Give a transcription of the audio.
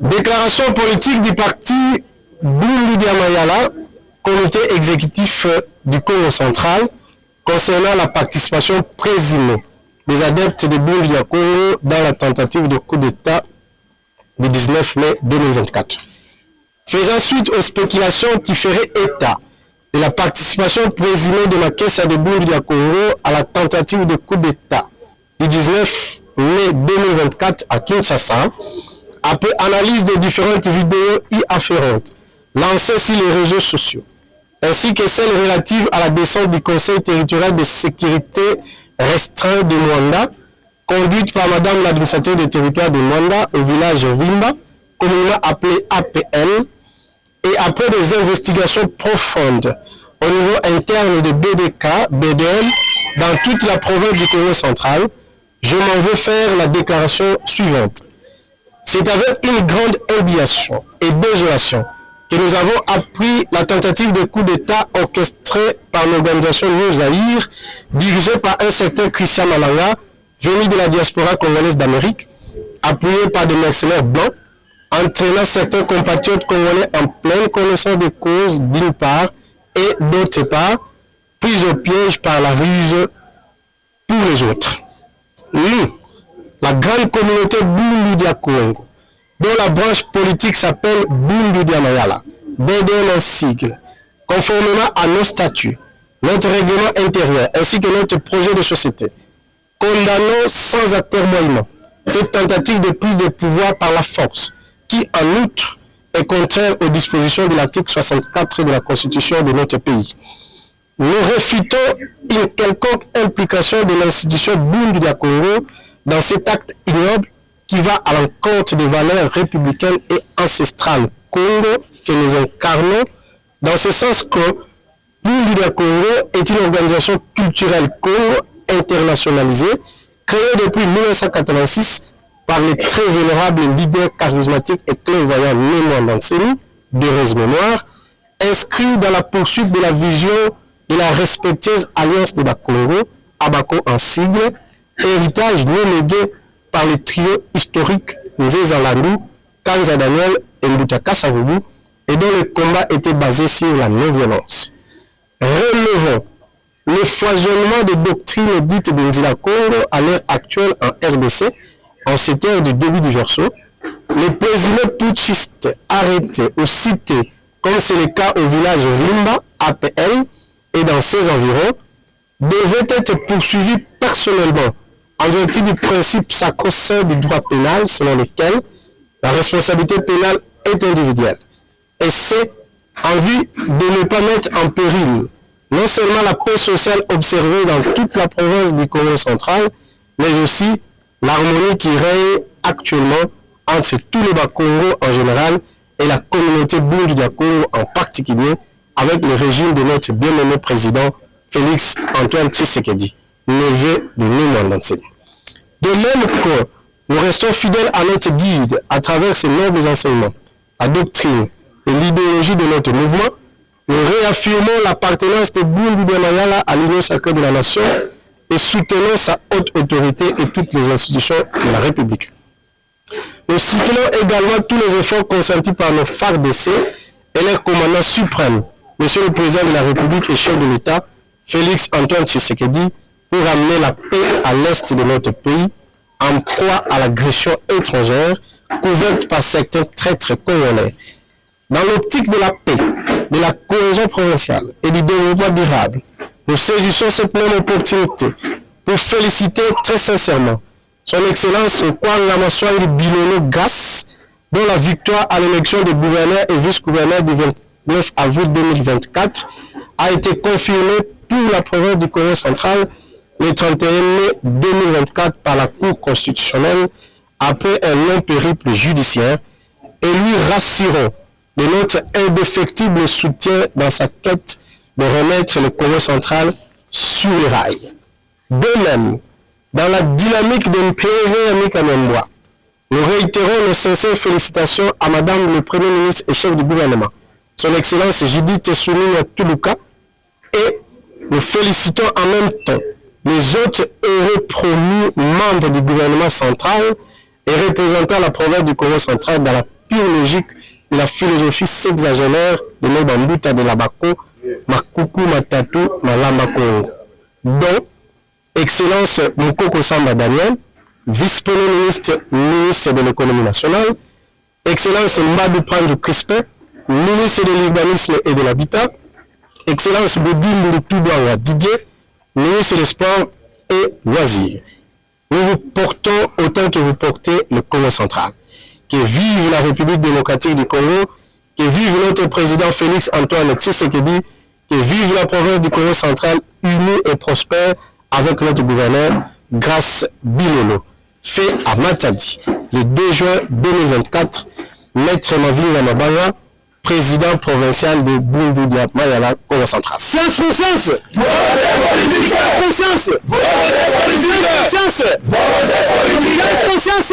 Déclaration politique du parti Bundu Dia Mayala, comité exécutif du Congo central, concernant la participation présumée des adeptes de Bundu Dia Congo dans la tentative de coup d'État du 19 mai 2024. Faisant suite aux spéculations qui feraient état de la participation présumée de la caisse de Bundu Dia Congo à la tentative de coup d'État du 19 mai 2024 à Kinshasa, après analyse des différentes vidéos y afférentes lancées sur les réseaux sociaux, ainsi que celles relatives à la descente du Conseil territorial de sécurité restreint de Mwanda, conduite par Madame l'administrateur des territoires de Mwanda au village Vimba, communément appelé APL, et après des investigations profondes au niveau interne de BDK, BDL, dans toute la province du Congo central, je m'en veux faire la déclaration suivante. C'est avec une grande indignation et désolation que nous avons appris la tentative de coup d'État orchestrée par l'organisation New Zaïre, dirigée par un certain Christian Malanga, venu de la diaspora congolaise d'Amérique, appuyé par des mercenaires blancs, entraînant certains compatriotes congolais en pleine connaissance de cause d'une part, et d'autre part, pris au piège par la ruse pour les autres. Nous, la grande communauté Bundu Dia Congo, dont la branche politique s'appelle Bundu Dia Mayala, BDL en sigle, conformément à nos statuts, notre règlement intérieur ainsi que notre projet de société, condamnons sans atermoiement cette tentative de prise de pouvoir par la force, qui en outre est contraire aux dispositions de l'article 64 de la Constitution de notre pays. Nous réfutons une quelconque implication de l'institution Bundu Dia Congo dans cet acte ignoble qui va à l'encontre des valeurs républicaines et ancestrales Congo que nous incarnons, dans ce sens que Bundu Dia Congo est une organisation culturelle Congo internationalisée, créée depuis 1986 par les très vénérables leaders charismatiques et clairvoyants Némoine Danseni, d'heureuse mémoire, inscrits dans la poursuite de la vision de la respectueuse Alliance de Bakongo, Abako en sigle, héritage non légué par les trios historiques Nzeza Landou, Kanza Daniel et Mbutaka Savubu, et dont le combat était basé sur la non-violence. Relevons le foisonnement des doctrines dites de Nzila Congo à l'heure actuelle en RDC, en ces terres de début du verso, les présumés putschistes arrêtés ou cités, comme c'est le cas au village Vimba, APL, et dans ses environs, devaient être poursuivis personnellement en vertu du principe sacro-saint du droit pénal selon lequel la responsabilité pénale est individuelle. Et c'est en vue de ne pas mettre en péril non seulement la paix sociale observée dans toute la province du Congo central, mais aussi l'harmonie qui règne actuellement entre tous les Bas-Congo en général et la communauté Bundu Dia Congo en particulier, avec le régime de notre bien-aimé président Félix Antoine Tshisekedi, neveu de Némoine Danseni. De même que nous restons fidèles à notre guide à travers ses nobles enseignements, la doctrine et l'idéologie de notre mouvement, nous réaffirmons l'appartenance de Bundu Dia Mayala à l'Union sacrée de la nation et soutenons sa haute autorité et toutes les institutions de la République. Nous soutenons également tous les efforts consentis par nos FARDC et leur commandant suprême, Monsieur le Président de la République et chef de l'État, Félix Antoine Tshisekedi, pour amener la paix à l'est de notre pays, en proie à l'agression étrangère, couverte par certains traîtres congolais. Dans l'optique de la paix, de la cohésion provinciale et du développement durable, nous saisissons cette même opportunité pour féliciter très sincèrement son Excellence Kwanga Maswangi Bilono Gas, dont la victoire à l'élection de gouverneur et vice-gouverneur du 29 avril 2024 a été confirmée pour la province du Congo central le 31 mai 2024 par la Cour constitutionnelle après un long périple judiciaire, et lui rassurons de notre indéfectible soutien dans sa quête de remettre le Congo central sur les rails. De même, dans la dynamique de Mpere Amikamemboa, nous réitérons nos sincères félicitations à Madame le Premier ministre et chef du gouvernement, Son Excellence Judith Soumina Toulouka, et nous félicitons en même temps les autres heureux promus membres du gouvernement central et représentant la province du Congo central dans la pure logique de la philosophie sexagénaire de Nobambuta de Labako, Makuku Matatu Malamba Congo, dont Excellence Mukoko Samba Daniel, vice-premier ministre de l'économie nationale, Excellence Mbadou Pandou Crispin, ministre de l'urbanisme et de l'habitat, Excellence Boudin Toudouanga Didier, ministre des Sports et Loisirs. Nous vous portons autant que vous portez le Congo central. Que vive la République démocratique du Congo, que vive notre président Félix Antoine Tshisekedi, que vive la province du Congo central unie et prospère avec notre gouverneur Grace Bilolo. Fait à Matadi, le 2 juin 2024, Maître Mavinga Mabaya, président provincial de Bundu Mayala, Congo central. Science conscience. Conscience. Conscience.